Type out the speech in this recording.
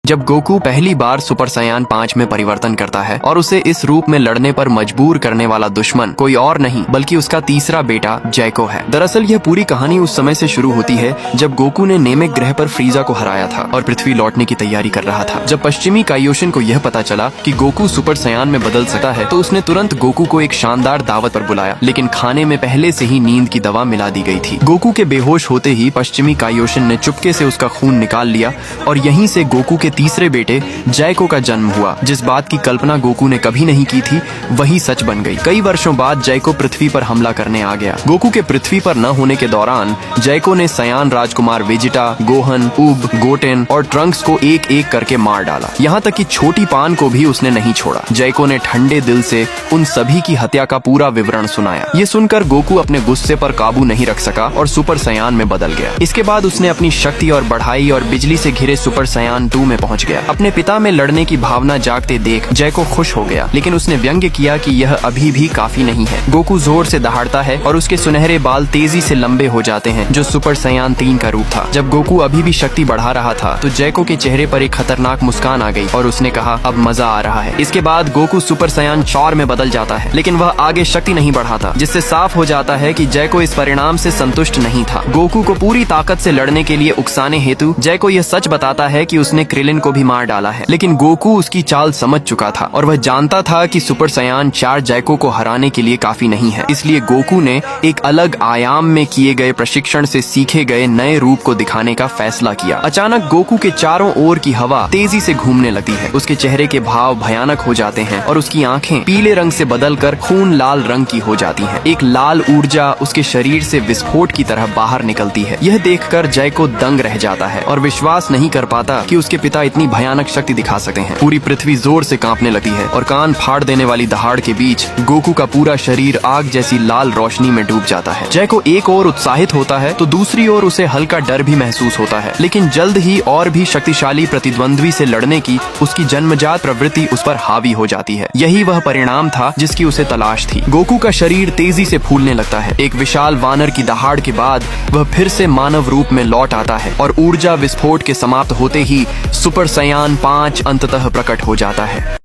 जब गोकू पहली बार सुपर सायान 5 में परिवर्तन करता है और उसे इस रूप में लड़ने पर मजबूर करने वाला दुश्मन कोई और नहीं बल्कि उसका तीसरा बेटा जैको है। दरअसल यह पूरी कहानी उस समय से शुरू होती है जब गोकू ने नेमेक ग्रह पर फ्रीजा को हराया था और पृथ्वी लौटने की तैयारी कर रहा था। जब पश्चिमी कायोशिन को यह पता चला कि गोकू सुपर सायान में बदल सकता है तो उसने तुरंत गोकू को एक शानदार दावत पर बुलाया, लेकिन खाने में पहले से ही नींद की दवा मिला दी गई थी। गोकू के बेहोश होते ही पश्चिमी कायोशिन ने चुपके से उसका खून निकाल लिया और यहीं से गोकू के तीसरे बेटे जैको का जन्म हुआ। जिस बात की कल्पना गोकू ने कभी नहीं की थी वही सच बन गई। कई वर्षों बाद जैको पृथ्वी पर हमला करने आ गया। गोकू के पृथ्वी पर न होने के दौरान जैको ने सयान राजकुमार वेजिटा, गोहन, उब, गोटेन और ट्रंक्स को एक एक करके मार डाला। यहाँ तक कि छोटी पान को भी उसने नहीं छोड़ा। जैको ने ठंडे दिल से उन सभी की हत्या का पूरा विवरण सुनाया। ये सुनकर गोकू अपने गुस्से पर काबू नहीं रख सका और सुपर सायान में बदल गया। इसके बाद उसने अपनी शक्ति और बढ़ाई और बिजली से घिरे सुपर सायान 2 में पहुंच गया। अपने पिता में लड़ने की भावना जागते देख जैको खुश हो गया, लेकिन उसने व्यंग्य किया कि यह अभी भी काफी नहीं है। गोकू जोर से दहाड़ता है और उसके सुनहरे बाल तेजी से लंबे हो जाते हैं, जो सुपर सायान 3 का रूप था। जब गोकू अभी भी शक्ति बढ़ा रहा था तो जैको के चेहरे पर एक खतरनाक मुस्कान आ गई और उसने कहा, अब मजा आ रहा है। इसके बाद गोकू सुपर सायान 4 में बदल जाता है, लेकिन वह आगे शक्ति नहीं बढ़ाता, जिससे साफ हो जाता है कि जैको इस परिणाम से संतुष्ट नहीं था। गोकू को पूरी ताकत से लड़ने के लिए उकसाने हेतु जैको यह सच बताता है कि उसने क्रिलिन को भी मार डाला है, लेकिन गोकू उसकी चाल समझ चुका था और वह जानता था कि सुपर सायान 4 जैको को हराने के लिए काफी नहीं है। इसलिए गोकू ने एक अलग आयाम में किए गए प्रशिक्षण से सीखे गए नए रूप को दिखाने का फैसला किया। अचानक गोकू के चारों ओर की हवा तेजी से घूमने लगती है। उसके चेहरे के भाव भयानक हो जाते हैं और उसकी आंखें पीले रंग से बदलकर खून लाल रंग की हो जाती हैं। एक लाल ऊर्जा उसके शरीर से विस्फोट की तरह बाहर निकलती है। यह देखकर जैको दंग रह जाता है और विश्वास नहीं कर पाता कि उसके पिता इतनी भयानक शक्ति दिखा सकते हैं। पूरी पृथ्वी जोर से कांपने लगती है और कान फाड़ देने वाली दहाड़ के बीच गोकू का पूरा शरीर आग जैसी लाल रोशनी में डूब जाता है। जैको एक ओर उत्साहित होता है तो दूसरी ओर उसे हल्का डर भी महसूस होता है, लेकिन जल्द ही और भी शक्तिशाली प्रतिद्वंद्वी से लड़ने की उसकी जन्मजात प्रवृत्ति उस पर हावी हो जाती है। यही वह परिणाम था जिसकी उसे तलाश थी। गोकू का शरीर तेजी से फूलने लगता है। एक विशाल वानर की दहाड़ के बाद वह फिर से मानव रूप में लौट आता है और ऊर्जा विस्फोट के समाप्त होते ही सुपर सायान 5 अंततः प्रकट हो जाता है।